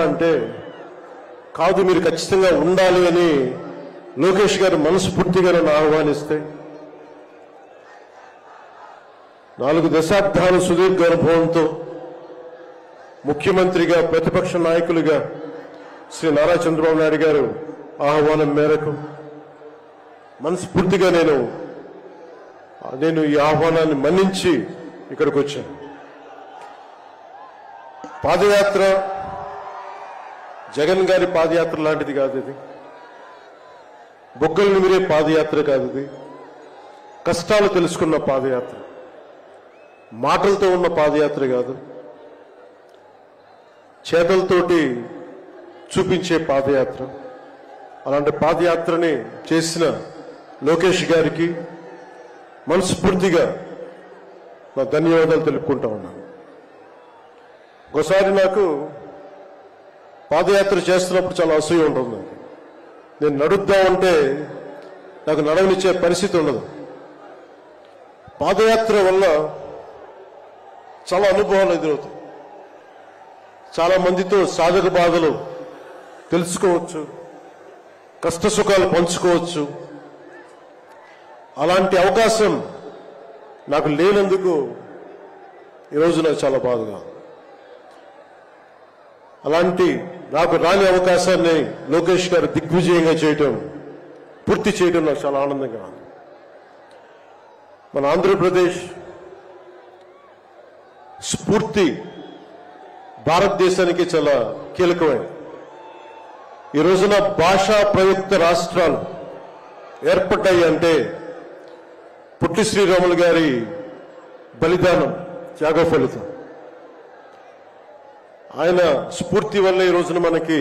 అంటే కాదు, మీరు ఖచ్చితంగా ఉండాలి అని లోకేష్ గారు మనస్ఫూర్తిగా నన్ను ఆహ్వానిస్తే 4 దశాబ్దాలు సుదీర్ఘ అనుభవంతో ముఖ్యమంత్రిగా ప్రతిపక్ష నాయకులుగా శ్రీ నారా చంద్రబాబు నాయుడు గారు ఆహ్వానం మేరకు మనస్ఫూర్తిగా నేను ఈ ఆహ్వానాన్ని మన్నించి ఇక్కడికి వచ్చాను. పాదయాత్ర జగన్ గారి పాదయాత్ర లాంటిది కాదు ఇది. బొగ్గలు నిమిరే పాదయాత్ర కాదు ఇది. కష్టాలు తెలుసుకున్న పాదయాత్ర, మాటలతో ఉన్న పాదయాత్ర కాదు, చేతలతోటి చూపించే పాదయాత్ర. అలాంటి పాదయాత్రని చేసిన లోకేష్ గారికి మనస్ఫూర్తిగా నా ధన్యవాదాలు తెలుపుకుంటా ఉన్నాను. ఒకసారి నాకు పాదయాత్ర చేస్తున్నప్పుడు చాలా అసూయ ఉంటుంది. నేను నడుద్దామంటే నాకు నడవనిచ్చే పరిస్థితి ఉండదు. పాదయాత్ర వల్ల చాలా అనుభవాలు ఎదురవుతాయి. చాలా మందితో సాధక బాధలు తెలుసుకోవచ్చు, కష్ట సుఖాలు పంచుకోవచ్చు. అలాంటి అవకాశం నాకు లేనందుకు ఈరోజు నాకు చాలా బాధగా. అలాంటి నాకు రాని అవకాశాన్ని లోకేష్ గారు దిగ్విజయంగా చేయటం, పూర్తి చేయడం నాకు చాలా ఆనందంగా ఉంది. మన ఆంధ్రప్రదేశ్ స్ఫూర్తి భారతదేశానికి చాలా కీలకమైనది. ఈ రోజున భాషా ప్రయుక్త రాష్ట్రాలు ఏర్పడ్డాయి అంటే పుట్టి శ్రీరాములు గారి బలిదానం, త్యాగ ఫలితం. ఆయన స్ఫూర్తి వల్ల ఈ రోజున మనకి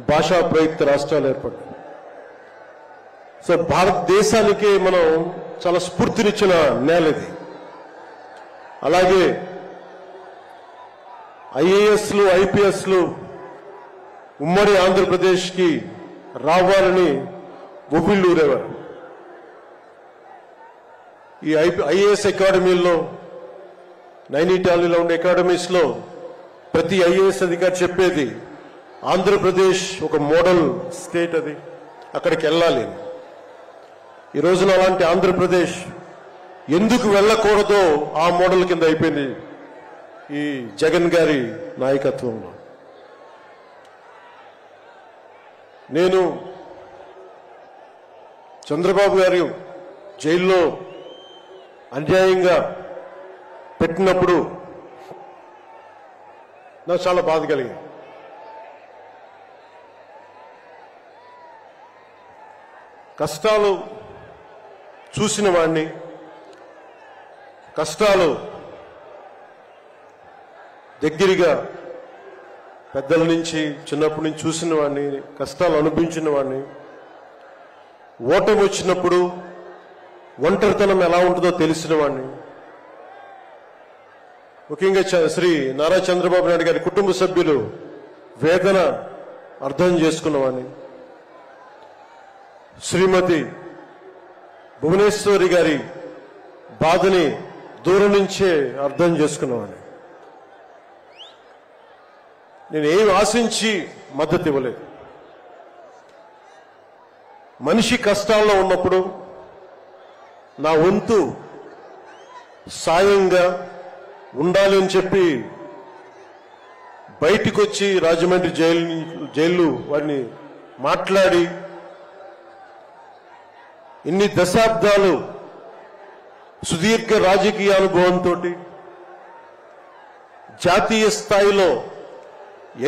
భాషా ప్రయుక్త రాష్ట్రాలు ఏర్పడ్డాయి. సో భారతదేశానికి మనం చాలా స్ఫూర్తినిచ్చిన నేల ఇది. అలాగే ఐఏఎస్లు, ఐపీఎస్లు ఉమ్మడి ఆంధ్రప్రదేశ్కి రావాలని ఉవ్విళ్ళూరేవారు. ఈ ఐఏఎస్ అకాడమీల్లో, నైనిటాల్లో ఉండే అకాడమీస్లో ప్రతి ఐఏఎస్ అధికారి చెప్పేది ఆంధ్రప్రదేశ్ ఒక మోడల్ స్టేట్, అది అక్కడికి వెళ్ళాలి. ఈ రోజున అలాంటి ఆంధ్రప్రదేశ్ ఎందుకు వెళ్ళకూడదో ఆ మోడల్ కింద అయిపోయింది ఈ జగన్ గారి నాయకత్వంలో. నేను చంద్రబాబు గారు జైల్లో అన్యాయంగా పెట్టినప్పుడు నాకు చాలా బాధ కలిగింది. కష్టాలు చూసిన వాడిని, కష్టాలు దగ్గరగా పెద్దల నుంచి చిన్నప్పటి నుంచి చూసిన వాడిని, కష్టాలు అనుభవించిన వాడిని, ఓటమి వచ్చినప్పుడు ఒంటరితనం ఎలా ఉంటుందో తెలిసిన వాడిని, ముఖ్యంగా శ్రీ నారా చంద్రబాబు నాయుడు గారి కుటుంబ సభ్యులు వేదన అర్థం చేసుకున్నవాడిని, శ్రీమతి భువనేశ్వరి గారి బాధని దూరం నుంచే అర్థం చేసుకున్నవాడిని. నేను ఏం ఆశించి మద్దతు ఇవ్వలేదు. మనిషి కష్టాల్లో ఉన్నప్పుడు నా వంతు సాయంగా ఉండాలి అని చెప్పి బయటికి వచ్చి రాజమండ్రి జైలు వారిని మాట్లాడి ఇన్ని దశాబ్దాలు సుదీర్ఘ రాజకీయ అనుభవంతో జాతీయ స్థాయిలో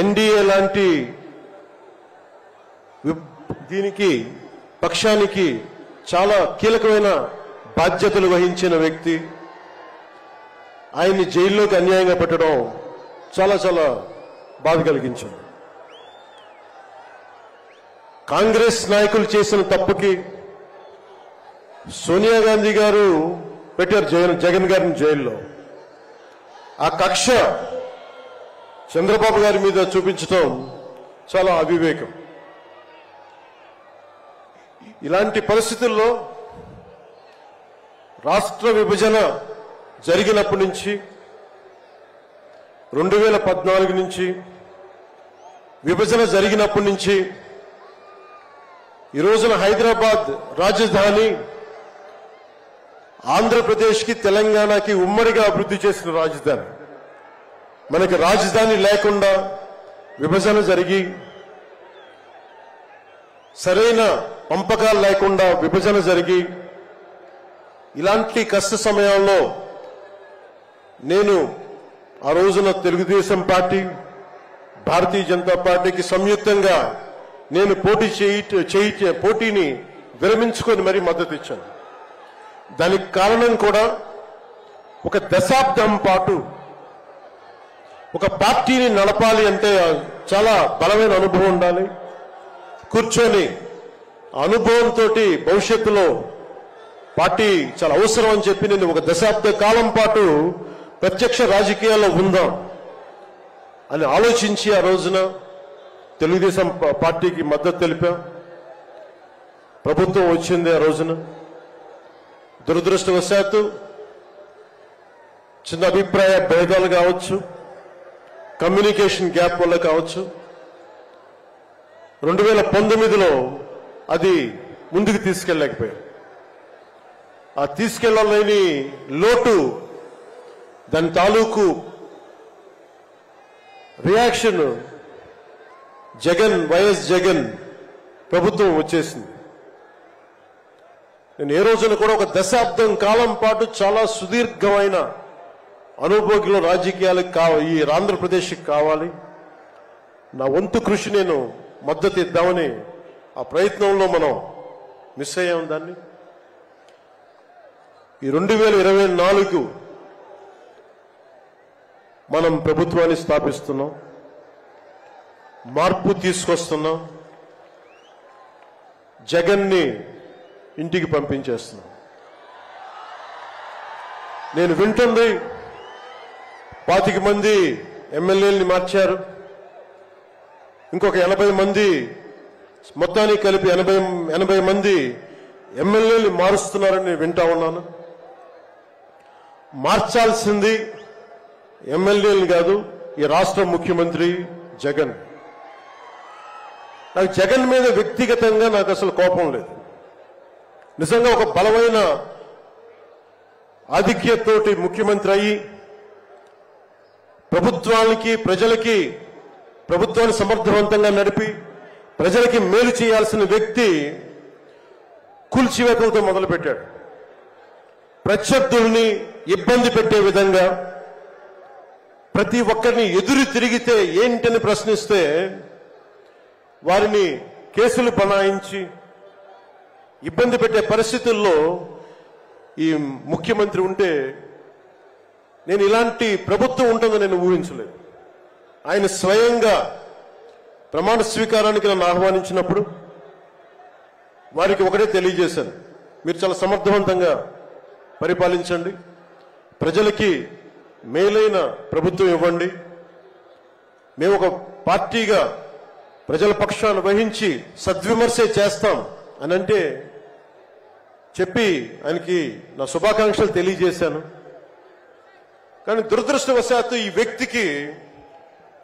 ఎన్డీఏ లాంటి దీనికి పక్షానికి చాలా కీలకమైన బాధ్యతలు వహించిన వ్యక్తి ఆయన్ని జైల్లోకి అన్యాయంగా పెట్టడం చాలా చాలా బాధ కలిగించింది. కాంగ్రెస్ నాయకులు చేసిన తప్పుకి సోనియా గాంధీ గారు పెట్టారు జగన్ గారిని జైల్లో. ఆ కక్ష చంద్రబాబు గారి మీద చూపించడం చాలా అవివేకం. ఇలాంటి పరిస్థితుల్లో రాష్ట్ర విభజన జరిగినప్పటి నుంచి 2014 నుంచి విభజన జరిగినప్పటి నుంచి ఈ రోజున హైదరాబాద్ రాజధాని ఆంధ్రప్రదేశ్కి తెలంగాణకి ఉమ్మడిగా అభివృద్ధి చేసిన రాజధాని. మనకి రాజధాని లేకుండా విభజన జరిగి సరైన పంపకాలు లేకుండా విభజన జరిగి ఇలాంటి కష్ట సమయంలో నేను ఆ రోజున తెలుగుదేశం పార్టీ భారతీయ జనతా పార్టీకి సంయుక్తంగా నేను పోటీని విరమించుకొని మరీ మద్దతు ఇచ్చాను. దానికి కారణం కూడా ఒక దశాబ్దం పాటు ఒక పార్టీని నడపాలి అంటే చాలా బలమైన అనుభవం ఉండాలి. కూర్చొని అనుభవంతో భవిష్యత్తులో పార్టీ చాలా అవసరం అని చెప్పి నేను ఒక దశాబ్ద కాలం పాటు ప్రత్యక్ష రాజకీయాల్లో ఉందాం అని ఆలోచించి ఆ రోజున తెలుగుదేశం పార్టీకి మద్దతు తెలిపాం. ప్రభుత్వం వచ్చింది ఆ రోజున. దురదృష్టవశాత్తు చిన్న అభిప్రాయ భేదాలు కావచ్చు, కమ్యూనికేషన్ గ్యాప్ వల్ల కావచ్చు 2019లో అది ముందుకు తీసుకెళ్ళలేకపోయాం. ఆ తీసుకెళ్లలేని లోటు, దాని తాలూకు రియాక్షన్ వైఎస్ జగన్ ప్రభుత్వం వచ్చేసింది. నేను ఏ రోజున కూడా ఒక దశాబ్దం కాలం పాటు చాలా సుదీర్ఘమైన అనుభోగిలో రాజకీయాలకు ఈ ఆంధ్రప్రదేశ్కి కావాలి, నా వంతు కృషి నేను మద్దతు ఇద్దామని ఆ ప్రయత్నంలో మనం మిస్ అయ్యాం. దాన్ని ఈ 2024 మనం ప్రభుత్వాన్ని స్థాపిస్తున్నాం, మార్పు తీసుకొస్తున్నాం, జగన్ని ఇంటికి పంపించేస్తున్నాం. నేను వింటుంది 25 మంది ఎమ్మెల్యేలని మార్చారు, ఇంకొక 80 మంది, మొత్తానికి కలిపి 80 మంది ఎమ్మెల్యేలు మారుస్తున్నారని నేను వింటా ఉన్నాను. మార్చాల్సింది ఎమ్మెల్యేలు కాదు, ఈ రాష్ట్ర ముఖ్యమంత్రి జగన్. నాకు జగన్ మీద వ్యక్తిగతంగా నాకు అసలు కోపం లేదు. నిజంగా ఒక బలమైన ఆధిక్యతతోటి ముఖ్యమంత్రి అయ్యి ప్రభుత్వాన్ని సమర్థవంతంగా నడిపి ప్రజలకి మేలు చేయాల్సిన వ్యక్తి కూల్చివేతలతో మొదలుపెట్టాడు. ప్రత్యర్థుల్ని ఇబ్బంది పెట్టే విధంగా, ప్రతి ఒక్కరిని ఎదురు తిరిగితే ఏంటని ప్రశ్నిస్తే వారిని కేసులు బనాయించి ఇబ్బంది పెట్టే పరిస్థితుల్లో ఈ ముఖ్యమంత్రి ఉంటే నేను ఇలాంటి ప్రభుత్వం ఉంటుందని నేను ఊహించలేదు. ఆయన స్వయంగా ప్రమాణ స్వీకారానికి నన్ను ఆహ్వానించినప్పుడు వారికి ఒకటే తెలియజేశాను, మీరు చాలా సమర్థవంతంగా పరిపాలించండి, ప్రజలకి మేలైన ప్రభుత్వం ఇవ్వండి, మేము ఒక పార్టీగా ప్రజల పక్షాన్ని వహించి సద్విమర్శ చేస్తాం అని అంటే చెప్పి ఆయనకి నా శుభాకాంక్షలు తెలియజేశాను. కానీ దురదృష్టవశాత్తు ఈ వ్యక్తికి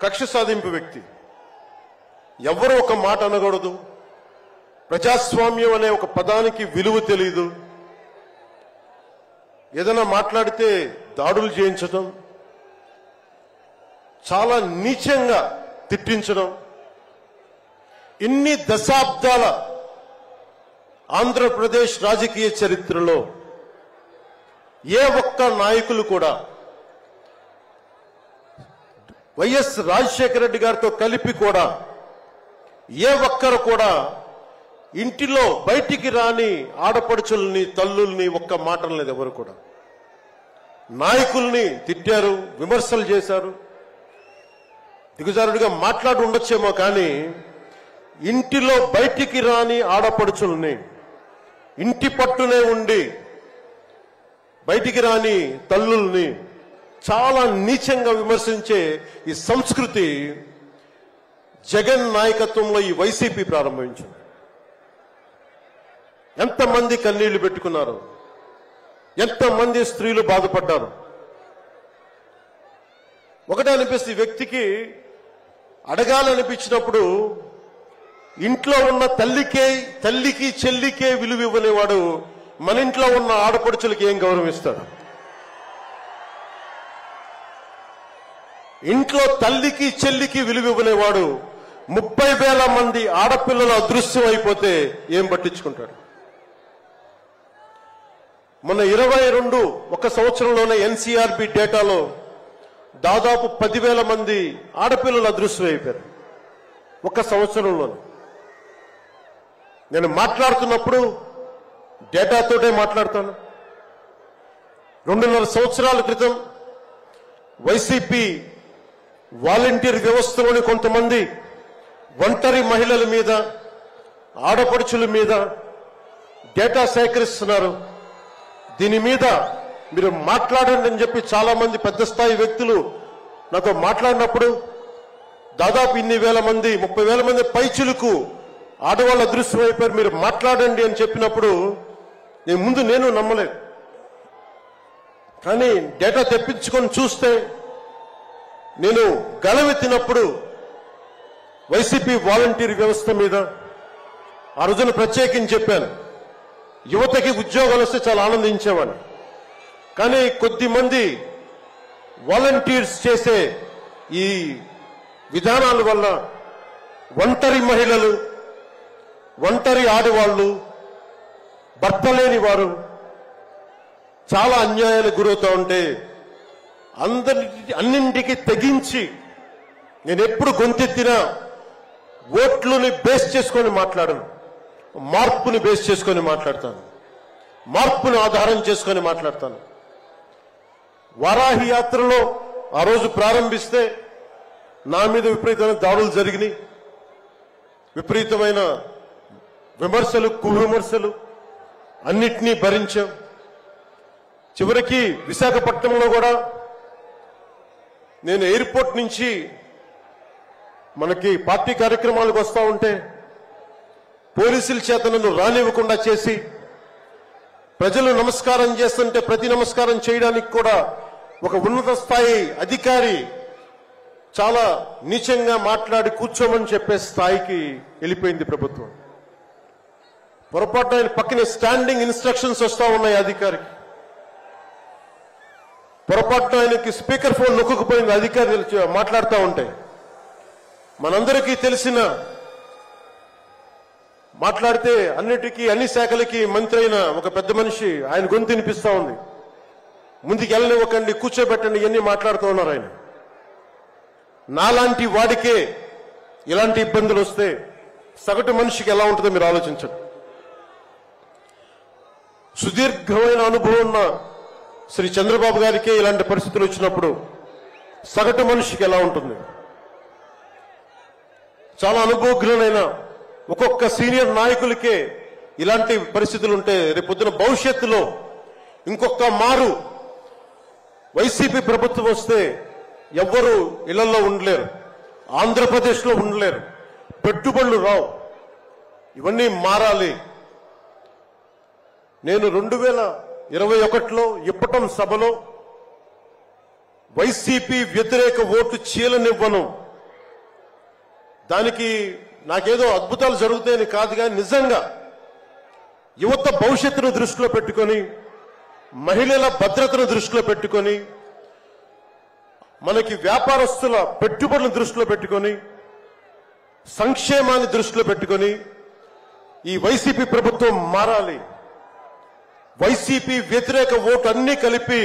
కక్ష సాధింపు వ్యక్తి, ఎవరో ఒక మాట అనకూడదు, ప్రజాస్వామ్యం అనే ఒక పదానికి విలువ తెలియదు, ఏదైనా మాట్లాడితే దాడులు చేయించడం, చాలా నీచంగా తిట్టించడం, ఇన్ని దశాబ్దాల ఆంధ్రప్రదేశ్ రాజకీయ చరిత్రలో ఏ ఒక్క నాయకులు కూడా వైఎస్ రాజశేఖర రెడ్డి గారితో కలిపి కూడా ఏ ఒక్కరు కూడా ఇంటిలో బయటికి రాని ఆడపడుచుల్ని, తల్లుల్ని ఒక్క మాట లేదు. ఎవరు కూడా నాయకుల్ని తిట్టారు, విమర్శలు చేశారు, దిగజారుడిగా మాట్లాడి ఉండొచ్చేమో, కానీ ఇంటిలో బయటికి రాని ఆడపడుచుల్ని, ఇంటి పట్టునే ఉండి బయటికి రాని తల్లుల్ని చాలా నీచంగా విమర్శించే ఈ సంస్కృతి జగన్ నాయకత్వంలో ఈ వైసీపీ ప్రారంభించింది. ఎంతమంది కన్నీళ్లు పెట్టుకున్నారు, ఎంతమంది స్త్రీలు బాధపడ్డారు. ఒకటే అనిపిస్తుంది, ఈ వ్యక్తికి అడగాలనిపించినప్పుడు ఇంట్లో ఉన్న తల్లికి చెల్లికే విలువ ఇవ్వనేవాడు మన ఇంట్లో ఉన్న ఆడపడుచులకి ఏం గౌరవం ఇస్తాడు? ఇంట్లో తల్లికి చెల్లికి విలువ ఇవ్వనేవాడు 30,000 మంది ఆడపిల్లలు అదృశ్యం అయిపోతే ఏం పట్టించుకుంటాడు? మొన్న 22 ఒక సంవత్సరంలోనే ఎన్సీఆర్బీ డేటాలో దాదాపు 10,000 మంది ఆడపిల్లలు అదృశ్యం అయిపోయారు ఒక సంవత్సరంలోనే. నేను మాట్లాడుతున్నప్పుడు డేటాతోటే మాట్లాడతాను. 2.5 సంవత్సరాల క్రితం వైసీపీ వాలంటీర్ వ్యవస్థలోని కొంతమంది ఒంటరి మహిళల మీద, ఆడపడుచుల మీద డేటా సేకరిస్తున్నారు. దీని మీద మీరు మాట్లాడండి అని చెప్పి చాలా మంది పెద్ద స్థాయి వ్యక్తులు నాతో మాట్లాడినప్పుడు దాదాపు ఇన్ని వేల మంది 30,000 మంది పైచులకు ఆడవాళ్ళు అదృశ్యం అయిపోయారు, మీరు మాట్లాడండి అని చెప్పినప్పుడు నేను నమ్మలేదు. కానీ డేటా తెప్పించుకొని చూస్తే నేను గలవెత్తినప్పుడు వైసీపీ వాలంటీర్ వ్యవస్థ మీద ఆ రోజున ప్రత్యేకించి చెప్పాను. యువతకి ఉద్యోగాలు వస్తే చాలా ఆనందించేవాడిని. కానీ కొద్దిమంది వాలంటీర్స్ చేసే ఈ విధానాల వల్ల ఒంటరి మహిళలు, ఒంటరి ఆడవాళ్లు, భర్త లేని వారు చాలా అన్యాయాలకు గురవుతూ ఉంటే అన్నింటికి తెగించి నేను ఎప్పుడు గొంతెత్తినా ఓట్లుని బేస్ చేసుకొని మాట్లాడను, మార్పుని బేస్ చేసుకొని మాట్లాడతాను, మార్పుని ఆధారం చేసుకొని మాట్లాడతాను. వారాహి యాత్రలో ఆ రోజు ప్రారంభిస్తే నా మీద విపరీతమైన దాడులు జరిగినాయి, విపరీతమైన విమర్శలు, కువిమర్శలు అన్నిటినీ భరించాం. చివరికి విశాఖపట్నంలో కూడా నేను ఎయిర్పోర్ట్ నుంచి మనకి పార్టీ కార్యక్రమాలకు వస్తూ ఉంటే పోలీసుల చేత నన్ను రానివ్వకుండా చేసి, ప్రజలు నమస్కారం చేస్తుంటే ప్రతి నమస్కారం చేయడానికి కూడా ఒక ఉన్నత స్థాయి అధికారి చాలా నీచంగా మాట్లాడి కూర్చోమని చెప్పే స్థాయికి వెళ్ళిపోయింది ప్రభుత్వం. పొరపాటున ఆయన పక్కనే స్టాండింగ్ ఇన్స్ట్రక్షన్స్ వస్తూ ఉన్నాయి అధికారికి. పొరపాటున ఆయనకి స్పీకర్ ఫోన్ నొక్కుకుపోయింది అధికారి మాట్లాడుతూ ఉంటాయి. మనందరికీ తెలిసిన మాట్లాడితే అన్ని శాఖలకి మంత్రి అయిన ఒక పెద్ద మనిషి ఆయన గొంతు వినిపిస్తా ఉంది. ముందుకు వెళ్ళనివ్వకండి, కూర్చోబెట్టండి, ఇవన్నీ మాట్లాడుతూ ఉన్నారు ఆయన. నాలాంటి వాడికే ఇలాంటి ఇబ్బందులు వస్తే సగటు మనిషికి ఎలా ఉంటుందో మీరు ఆలోచించండి. సుదీర్ఘమైన అనుభవం ఉన్న శ్రీ చంద్రబాబు గారికే ఇలాంటి పరిస్థితులు వచ్చినప్పుడు సగటు మనిషికి ఎలా ఉంటుంది? చాలా అనుభవజ్ఞులైన ఒక్కొక్క సీనియర్ నాయకులకే ఇలాంటి పరిస్థితులు ఉంటే రేపొద్దున భవిష్యత్తులో ఇంకొక మారు వైసీపీ ప్రభుత్వం వస్తే ఎవ్వరూ ఇళ్లలో ఉండలేరు, ఆంధ్రప్రదేశ్లో ఉండలేరు, పెట్టుబడులు రావు. ఇవన్నీ మారాలి. నేను 2021లో ఇప్పటం సభలో వైసీపీ వ్యతిరేక ఓటు చీలనివ్వను. దానికి నాకేదో అద్భుతాలు జరుగుతాయని కాదు, కానీ నిజంగా యువత భవిష్యత్తును దృష్టిలో పెట్టుకొని, మహిళల భద్రతను దృష్టిలో పెట్టుకొని, మనకి వ్యాపారస్తుల పెట్టుబడులను దృష్టిలో పెట్టుకొని, సంక్షేమాన్ని దృష్టిలో పెట్టుకొని ఈ వైసీపీ ప్రభుత్వం మారాలి. వైసీపీ వ్యతిరేక ఓటు అన్ని కలిపి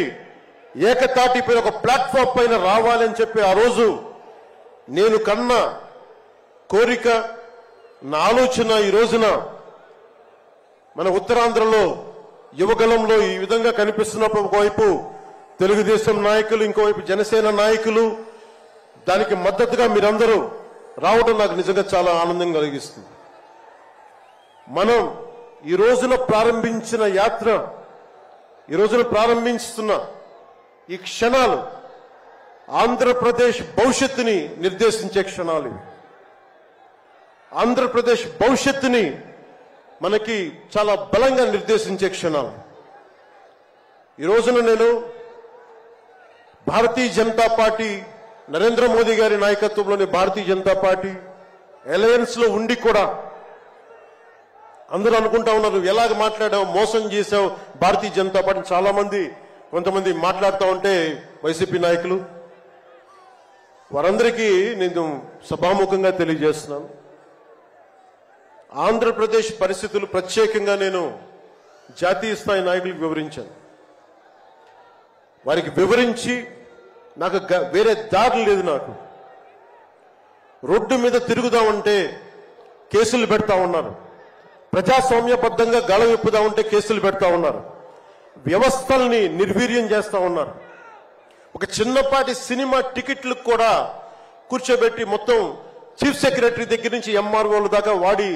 ఏకతాటిపై ఒక ప్లాట్ఫామ్ పైన రావాలని చెప్పి ఆ రోజు నేను కన్నా కోరిక, నా ఆలోచన ఈ రోజున మన ఉత్తరాంధ్రలో యువగలంలో ఈ విధంగా కనిపిస్తున్నప్పుడు ఒకవైపు తెలుగుదేశం నాయకులు, ఇంకోవైపు జనసేన నాయకులు, దానికి మద్దతుగా మీరందరూ రావడం నాకు నిజంగా చాలా ఆనందం కలిగిస్తుంది. మనం ఈ రోజున ప్రారంభించిన యాత్ర, ఈ రోజున ప్రారంభిస్తున్న ఈ క్షణాలు ఆంధ్రప్రదేశ్ భవిష్యత్తుని నిర్దేశించే క్షణాలు ఇవి. ఆంధ్రప్రదేశ్ భవిష్యత్తుని మనకి చాలా బలంగా నిర్దేశించే క్షణాలు. ఈ రోజున నేను భారతీయ జనతా పార్టీ నరేంద్ర మోదీ గారి నాయకత్వంలోని భారతీయ జనతా పార్టీ అలయన్స్ లో ఉండి కూడా అందరూ అనుకుంటా ఉన్నారు, ఎలాగ మాట్లాడావు, మోసం చేశావు భారతీయ జనతా పార్టీ. చాలా మంది కొంతమంది మాట్లాడుతూ ఉంటే వైసీపీ నాయకులు, వారందరికీ నేను సభాముఖంగా తెలియజేస్తున్నాను, ఆంధ్రప్రదేశ్ పరిస్థితులు ప్రత్యేకంగా నేను జాతీయ స్థాయి నాయకులకు వివరించాను. వారికి వివరించి నాకు వేరే దారి లేదు. నాకు రోడ్డు మీద తిరుగుదామంటే కేసులు పెడతా ఉన్నారు, ప్రజాస్వామ్యబద్ధంగా గళం విప్పుదా ఉంటే కేసులు పెడతా ఉన్నారు, వ్యవస్థల్ని నిర్వీర్యం చేస్తా ఉన్నారు. ఒక చిన్నపాటి సినిమా టికెట్లకు కూడా కూర్చోబెట్టి మొత్తం చీఫ్ సెక్రటరీ దగ్గర నుంచి ఎంఆర్ఓల దాకా వాడి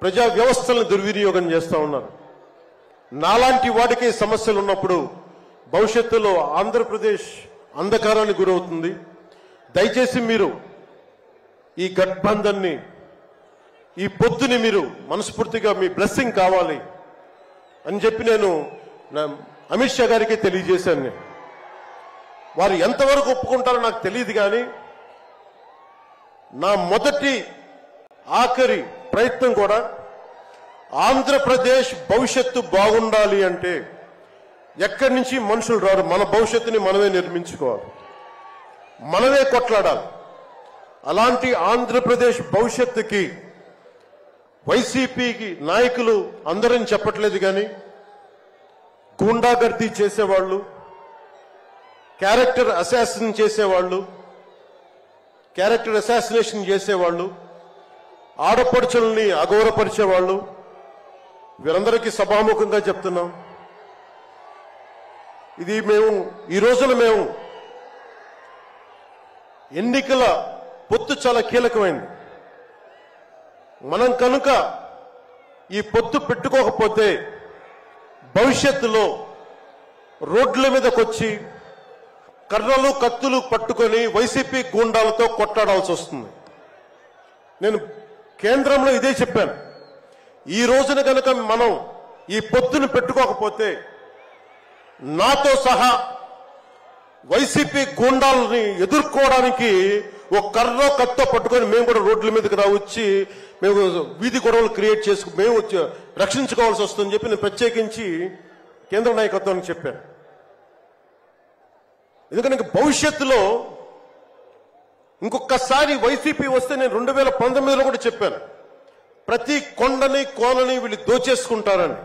ప్రజా వ్యవస్థలను దుర్వినియోగం చేస్తా ఉన్నారు. నాలాంటి వాడికి సమస్యలు ఉన్నప్పుడు భవిష్యత్తులో ఆంధ్రప్రదేశ్ అంధకారానికి గురవుతుంది. దయచేసి మీరు ఈ గఠబంధన్ని, ఈ పొత్తుని మీరు మనస్ఫూర్తిగా మీ బ్లెస్సింగ్ కావాలి అని చెప్పి నేను అమిత్ షా గారికి తెలియజేశాను. నేను వారు ఎంతవరకు ఒప్పుకుంటారో నాకు తెలియదు, కానీ నా మొదటి ఆఖరి ప్రయత్నం కూడా ఆంధ్రప్రదేశ్ భవిష్యత్తు బాగుండాలి అంటే ఎక్కడి నుంచి మనుషులు రారు, మన భవిష్యత్తుని మనమే నిర్మించుకోవాలి, మనమే కొట్లాడాలి. అలాంటి ఆంధ్రప్రదేశ్ భవిష్యత్తుకి వైసీపీకి నాయకులు అందరని చెప్పట్లేదు, కానీ గూండాగర్దీ చేసేవాళ్ళు, క్యారెక్టర్ అసాసినేషన్ చేసేవాళ్ళు, ఆడపడుచుల్ని అగౌరవపరిచేవాళ్ళు, వీరందరికీ సభాముఖంగా చెప్తున్నాం. ఇది ఈ రోజున మేము ఎన్నికల పొత్తు చాలా కీలకమైంది. మనం కనుక ఈ పొత్తు పెట్టుకోకపోతే భవిష్యత్తులో రోడ్ల మీదకొచ్చి కర్రలు కత్తులు పట్టుకొని వైసీపీ గూండాలతో కొట్లాడాల్సి వస్తుంది. నేను కేంద్రంలో ఇదే చెప్పాను. ఈ రోజున కనుక మనం ఈ పొత్తును పెట్టుకోకపోతే నాతో సహా వైసీపీ గూండాలని ఎదుర్కోవడానికి ఒక కర్ర కత్తో పట్టుకొని మేము కూడా రోడ్ల మీదకి వచ్చి మేము వీధి గొడవలు క్రియేట్ చేసుకు మేము రక్షించుకోవాల్సి వస్తుందని చెప్పి నేను ప్రత్యేకించి కేంద్ర నాయకత్వానికి చెప్పాను. ఎందుకంటే భవిష్యత్తులో ఇంకొకసారి వైసీపీ వస్తే నేను 2019లో కూడా చెప్పాను, ప్రతి కొండని కోనని వీళ్ళు దోచేసుకుంటారని.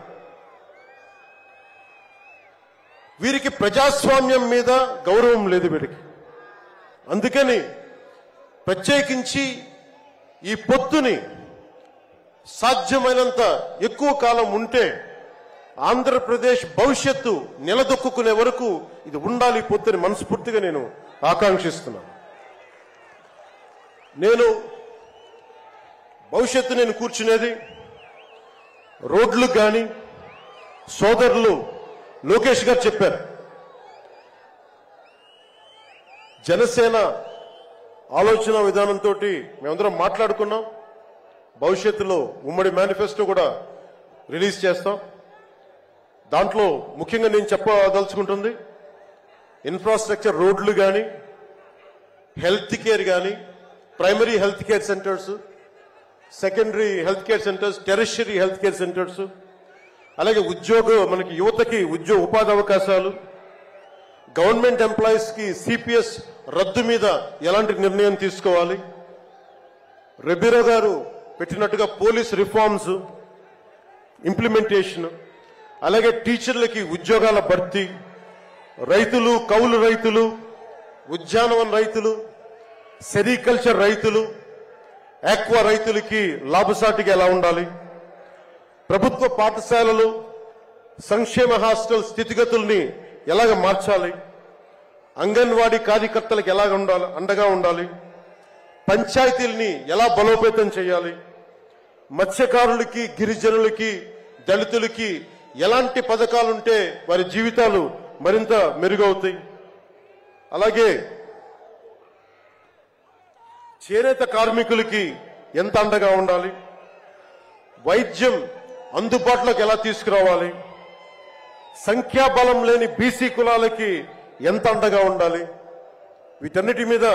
వీరికి ప్రజాస్వామ్యం మీద గౌరవం లేదు వీరికి. అందుకని ప్రత్యేకించి ఈ పొత్తుని సాధ్యమైనంత ఎక్కువ కాలం ఉంటే ఆంధ్రప్రదేశ్ భవిష్యత్తు నిలదొక్కునే వరకు ఇది ఉండాలి పొత్తుని మనస్ఫూర్తిగా నేను ఆకాంక్షిస్తున్నాను. నేను భవిష్యత్తు నేను కూర్చునేది రోడ్లు కానీ సోదరులు లోకేష్ గారు చెప్పారు, జనసేన ఆలోచన విధానంతో మేమందరం మాట్లాడుకున్నాం. భవిష్యత్తులో ఉమ్మడి మేనిఫెస్టో కూడా రిలీజ్ చేస్తాం. దాంట్లో ముఖ్యంగా నేను చెప్పదలుచుకుంటుంది ఇన్ఫ్రాస్ట్రక్చర్, రోడ్లు కానీ, హెల్త్ కేర్ కానీ, primary health care centres, secondary health care centres, tertiary health care centres, అలాగే మనకి యువతకి ఉపాధి అవకాశాలు, గవర్నమెంట్ ఎంప్లాయీస్ కి సిపిఎస్ రద్దు మీద ఎలాంటి నిర్ణయం తీసుకోవాలి, రెబీరో గారు పెట్టినట్టుగా పోలీస్ రిఫార్మ్స్ ఇంప్లిమెంటేషన్, అలాగే టీచర్లకి ఉద్యోగాల భర్తీ, రైతులు, కౌలు రైతులు, ఉద్యానవన రైతులు, సెరికల్చర్ రైతులు, ఆక్వా రైతులకి లాభసాటిగా ఎలా ఉండాలి, ప్రభుత్వ పాఠశాలలు, సంక్షేమ హాస్టల్ స్థితిగతుల్ని ఎలాగ మార్చాలి, అంగన్వాడీ కార్యకర్తలకు ఎలాగ అండగా ఉండాలి, పంచాయతీల్ని ఎలా బలోపేతం చేయాలి, మత్స్యకారులకి, గిరిజనులకి, దళితులకి ఎలాంటి పథకాలుంటే వారి జీవితాలు మరింత మెరుగవుతాయి, అలాగే చేనేత కార్మికులకి ఎంత అండగా ఉండాలి, వైద్యం అందుబాటులోకి ఎలా తీసుకురావాలి, సంఖ్యాబలం లేని బీసీ కులాలకి ఎంత అండగా ఉండాలి, వీటన్నిటి మీద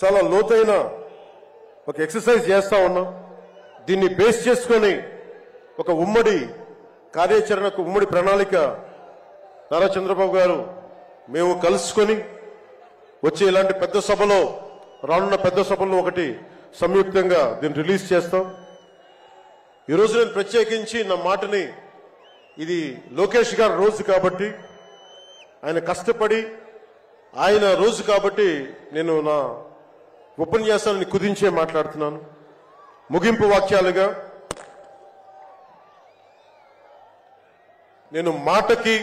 చాలా లోతైన ఒక ఎక్సర్సైజ్ చేస్తా ఉన్నాం. దీన్ని బేస్ చేసుకొని ఒక ఉమ్మడి కార్యాచరణకు ఉమ్మడి ప్రణాళిక నారా చంద్రబాబు గారు మేము కలుసుకొని వచ్చే ఇలాంటి పెద్ద సభలో రానున్న పెద్ద సభల్లో ఒకటి సంయుక్తంగా దీన్ని రిలీజ్ చేస్తాం. ఈరోజు నేను ప్రత్యేకించి నా మాటని ఇది లోకేష్ గారి రోజు కాబట్టి ఆయన కష్టపడి ఆయన రోజు కాబట్టి నేను నా ఉపన్యాసాన్ని కుదించే మాట్లాడుతున్నాను. ముగింపు వాక్యాలుగా నేను మాటకి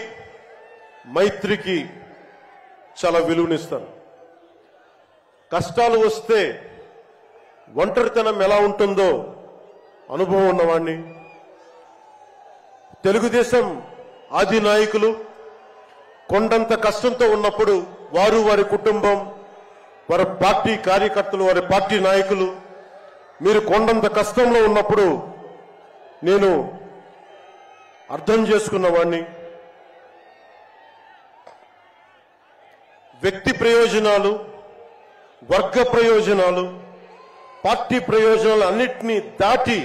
మైత్రికి చాలా విలువనిస్తాను. కష్టాలు వస్తే ఒంటరితనం ఎలా ఉంటుందో అనుభవం ఉన్నవాణ్ణి. తెలుగుదేశం ఆది నాయకులు కొండంత కష్టంతో ఉన్నప్పుడు వారు వారి కుటుంబం వారి పార్టీ కార్యకర్తలు వారి పార్టీ నాయకులు మీరు కొండంత కష్టంలో ఉన్నప్పుడు నేను అర్థం చేసుకున్నవాణ్ణి. వ్యక్తి ప్రయోజనాలు వర్గ ప్రయోజనాలు పార్టీ ప్రయోజనాలు అన్నిటినీ దాటి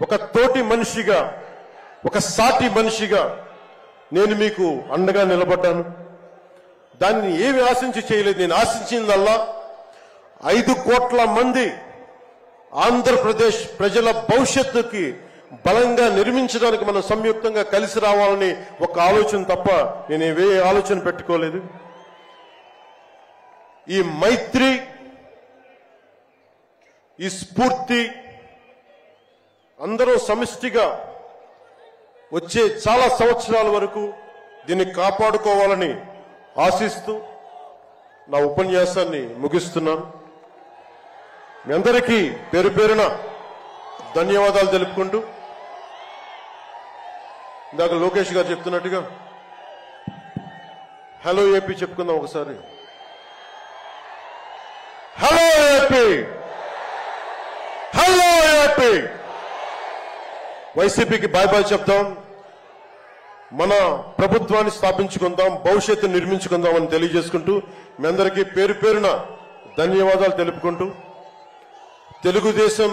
ఒక తోటి మనిషిగా ఒక సాటి మనిషిగా నేను మీకు అండగా నిలబడ్డాను. దాన్ని ఏమి ఆశించి చేయలేదు. నేను ఆశించిందల్లా 5 కోట్ల మంది ఆంధ్రప్రదేశ్ ప్రజల భవిష్యత్తుకి బలంగా నిర్మించడానికి మనం సంయుక్తంగా కలిసి రావాలని ఒక ఆలోచన తప్ప నేను ఏ ఆలోచన పెట్టుకోలేదు. ఈ మైత్రి ఈ స్ఫూర్తి అందరూ సమిష్టిగా వచ్చే చాలా సంవత్సరాల వరకు దీన్ని కాపాడుకోవాలని ఆశిస్తూ నా ఉపన్యాసాన్ని ముగిస్తున్నాను. మీ అందరికీ పేరు పేరున ధన్యవాదాలు తెలుపుకుంటూ ఇందాక లోకేష్ గారు చెప్తున్నట్టుగా హలో ఏపీ చెప్పుకుందాం ఒకసారి. Hello AP, hello AP. వైసీపీకి బాయ్ బాయ్ చెప్తాం. మన ప్రభుత్వాన్ని స్థాపించుకుందాం, భవిష్యత్తు నిర్మించుకుందాం అని తెలియజేసుకుంటూ మీ అందరికీ పేరు పేరున ధన్యవాదాలు తెలుపుకుంటూ తెలుగుదేశం